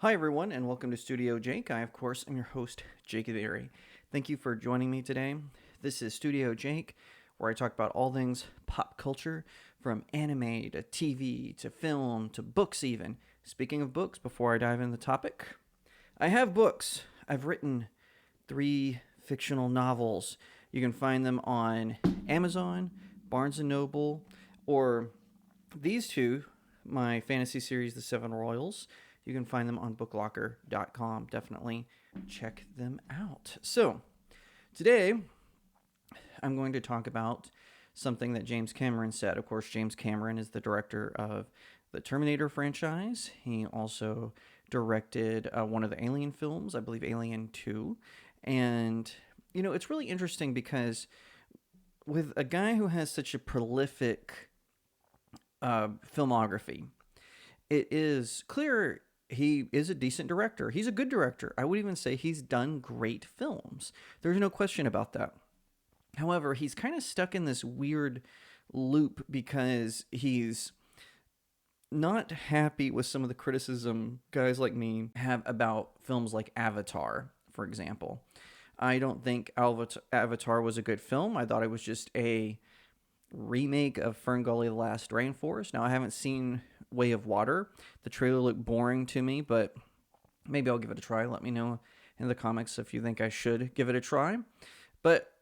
Hi, everyone, and welcome to Studio Jake. I, of course, am your host, Jake the Airy. Thank you for joining me today. This is Studio Jake, where I talk about all things pop culture, from anime to TV to film to books, even. Speaking of books, before I dive into the topic, I have books. I've written 3 fictional novels. You can find them on Amazon, Barnes& and Noble, or these two, my fantasy series, The Seven Royals. You can find them on booklocker.com. Definitely check them out. So, today I'm going to talk about something that James Cameron said. Of course, James Cameron is the director of the Terminator franchise. He also directed one of the Alien films, I believe Alien 2. And, it's really interesting because with a guy who has such a prolific filmography, it is clear he is a decent director. He's a good director. I would even say he's done great films. There's no question about that. However, he's kind of stuck in this weird loop because he's not happy with some of the criticism guys like me have about films like Avatar, for example. I don't think Avatar was a good film. I thought it was just a remake of Ferngully the Last Rainforest. Now, I haven't seen Way of Water. The trailer looked boring to me, but maybe I'll give it a try. Let me know in the comments if you think I should give it a try. But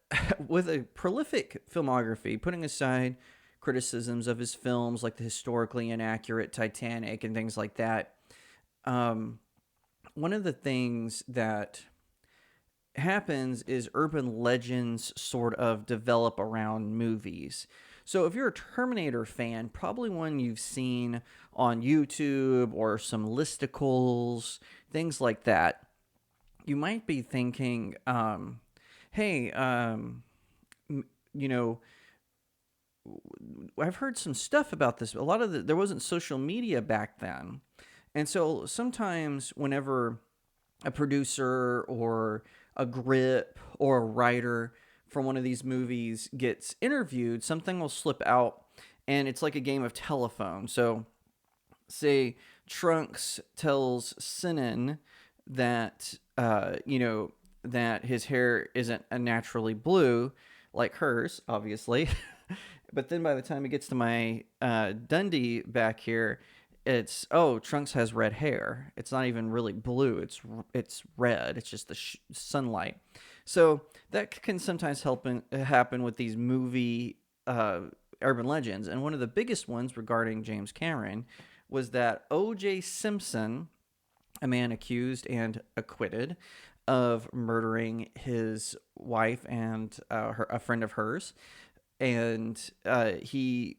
with a prolific filmography, putting aside criticisms of his films like the historically inaccurate Titanic and things like that, one of the things that happens is urban legends sort of develop around movies. So if you're a Terminator fan, probably one you've seen on YouTube or some listicles, things like that, you might be thinking, hey, you know, I've heard some stuff about this. There wasn't social media back then. And so sometimes whenever a producer or a grip or a writer from one of these movies gets interviewed, something will slip out, and it's like a game of telephone. So, say Trunks tells Sinan that that his hair isn't naturally blue like hers, obviously. But then by the time it gets to my Dundee back here, it's Trunks has red hair. It's not even really blue. It's red. It's just the sunlight. So that can sometimes happen with these movie urban legends. And one of the biggest ones regarding James Cameron was that O.J. Simpson, a man accused and acquitted of murdering his wife and a friend of hers, and he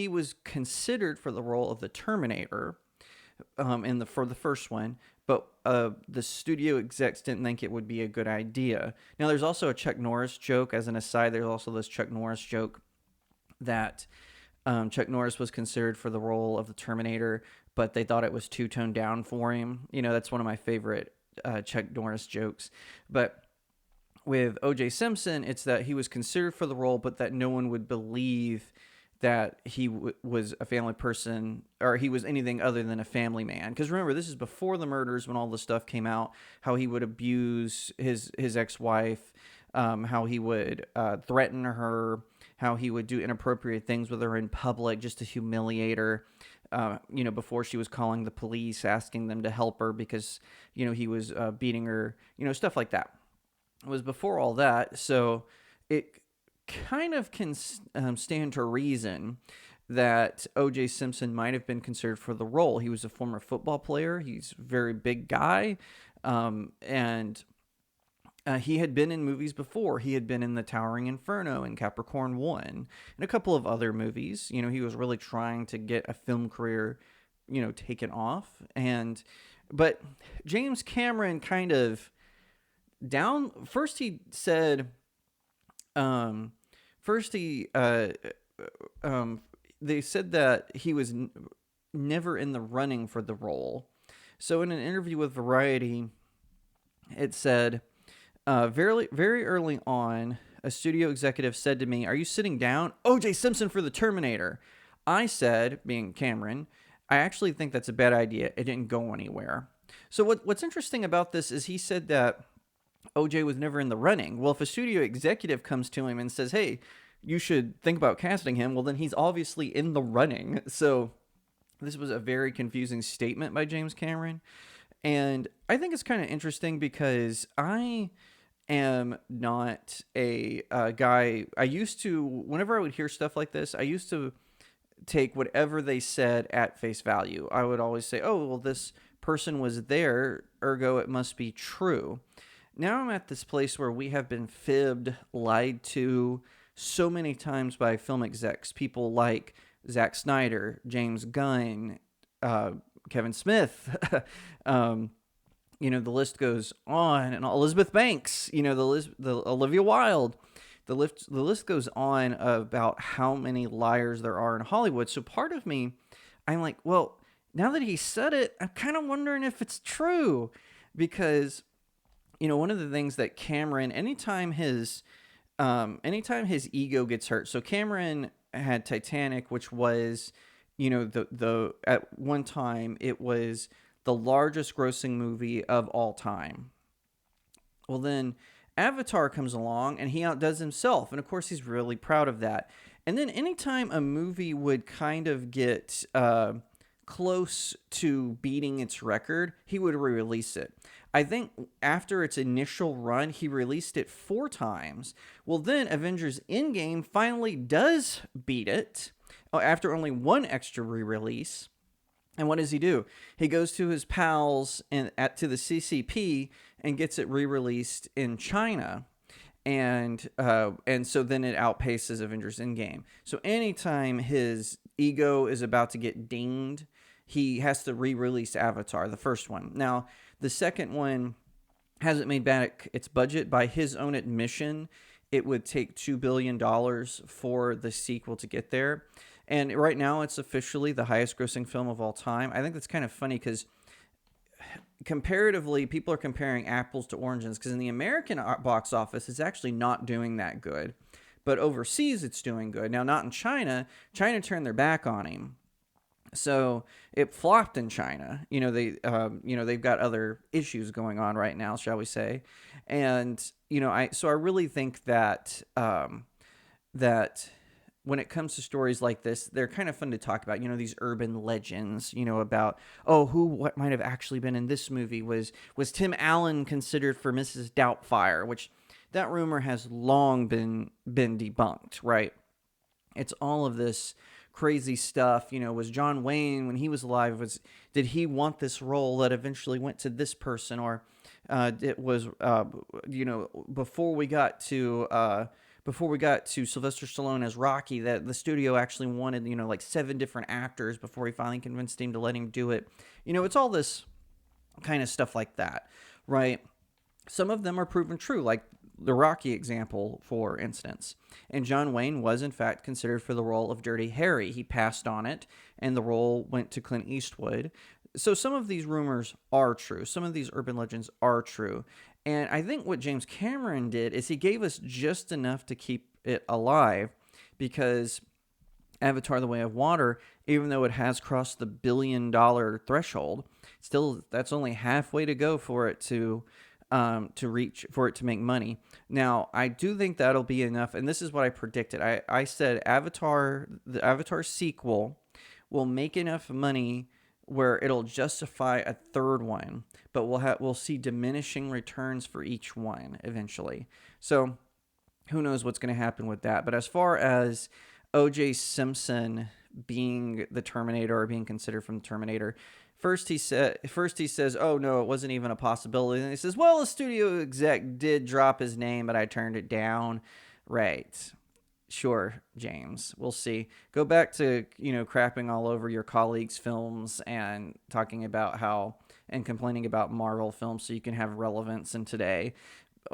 was considered for the role of the Terminator for the first one, but the studio execs didn't think it would be a good idea. Now, there's also a Chuck Norris joke. As an aside, there's also this Chuck Norris joke that Chuck Norris was considered for the role of the Terminator, but they thought it was too toned down for him. That's one of my favorite Chuck Norris jokes. But with O.J. Simpson, it's that he was considered for the role, but that no one would believe that he was a family person, or he was anything other than a family man. Because remember, this is before the murders, when all the stuff came out, how he would abuse his ex-wife, how he would threaten her, how he would do inappropriate things with her in public just to humiliate her. Before she was calling the police, asking them to help her because, he was beating her, stuff like that. It was before all that, so it kind of can stand to reason that O.J. Simpson might have been considered for the role. He was a former football player. He's a very big guy, and he had been in movies before. He had been in The Towering Inferno and Capricorn 1 and a couple of other movies. He was really trying to get a film career, taken off. But James Cameron kind of first he said they said that he was never in the running for the role. So in an interview with Variety, it said, very, very early on, a studio executive said to me, "Are you sitting down? O.J. Simpson for the Terminator." I said, being Cameron, "I actually think that's a bad idea. It didn't go anywhere." So what's interesting about this is he said that OJ was never in the running. Well, if a studio executive comes to him and says, "Hey, you should think about casting him," well, then he's obviously in the running. So this was a very confusing statement by James Cameron. And I think it's kind of interesting because I am not a guy. I used to, whenever I would hear stuff like this, I used to take whatever they said at face value. I would always say, oh, well, this person was there, ergo it must be true. Now I'm at this place where we have been fibbed, lied to so many times by film execs. People like Zack Snyder, James Gunn, Kevin Smith, the list goes on, and Elizabeth Banks, the Olivia Wilde. The list goes on about how many liars there are in Hollywood. So part of me, I'm like, well, now that he said it, I'm kind of wondering if it's true. Because, one of the things that Cameron, anytime his ego gets hurt. So Cameron had Titanic, which was, the at one time it was the largest grossing movie of all time. Well, then Avatar comes along and he outdoes himself. And of course, he's really proud of that. And then anytime a movie would kind of get close to beating its record, he would re-release it. I think after its initial run, he released it 4 times. Well, then Avengers Endgame finally does beat it after only 1 extra re-release. And what does he do? He goes to his pals to the CCP and gets it re-released in China. And so then it outpaces Avengers Endgame. So anytime his ego is about to get dinged, he has to re-release Avatar, the first one. Now, the second one hasn't made back its budget. By his own admission, it would take $2 billion for the sequel to get there. And right now, it's officially the highest grossing film of all time. I think that's kind of funny because comparatively, people are comparing apples to oranges because in the American box office, it's actually not doing that good. But overseas, it's doing good. Now, not in China. China turned their back on him. So it flopped in China. They've got other issues going on right now, shall we say. And, I really think that that when it comes to stories like this, they're kind of fun to talk about, these urban legends, about, what might have actually been in this movie. Was Tim Allen considered for Mrs. Doubtfire, which that rumor has long been debunked, right? It's all of this crazy stuff. Was John Wayne, when he was alive, did he want this role that eventually went to this person? Or it was, before we got to Sylvester Stallone as Rocky, that the studio actually wanted, like 7 different actors before he finally convinced him to let him do it. It's all this kind of stuff like that, right? Some of them are proven true, like the Rocky example, for instance. And John Wayne was, in fact, considered for the role of Dirty Harry. He passed on it, and the role went to Clint Eastwood. So some of these rumors are true. Some of these urban legends are true. And I think what James Cameron did is he gave us just enough to keep it alive, because Avatar: The Way of Water, even though it has crossed the $1 billion threshold, still that's only halfway to go for it to make money. Now, I do think that'll be enough, and this is what I predicted. I said the Avatar sequel will make enough money where it'll justify a third one, but we'll see diminishing returns for each one eventually. So who knows what's going to happen with that. But as far as O.J. Simpson being the Terminator, or being considered from the Terminator, First he says, oh, no, it wasn't even a possibility. And he says, well, the studio exec did drop his name, but I turned it down. Right. Sure, James. We'll see. Go back to, crapping all over your colleagues' films and talking about and complaining about Marvel films so you can have relevance in today.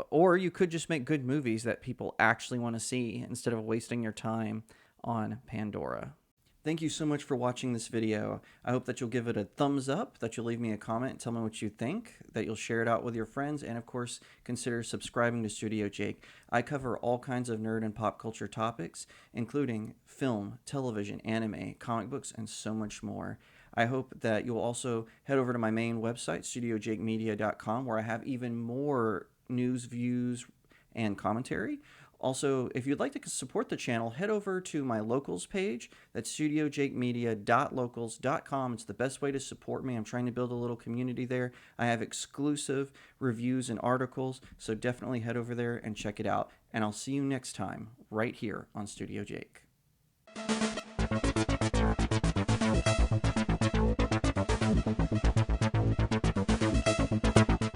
Or you could just make good movies that people actually want to see instead of wasting your time on Pandora. Thank you so much for watching this video. I hope that you'll give it a thumbs up, that you'll leave me a comment, tell me what you think, that you'll share it out with your friends, and of course, consider subscribing to StudioJake. I cover all kinds of nerd and pop culture topics, including film, television, anime, comic books, and so much more. I hope that you'll also head over to my main website, StudioJakeMedia.com, where I have even more news, views, and commentary. Also, if you'd like to support the channel, head over to my locals page. That's studiojakemedia.locals.com. It's the best way to support me. I'm trying to build a little community there. I have exclusive reviews and articles, so definitely head over there and check it out. And I'll see you next time right here on Studio Jake.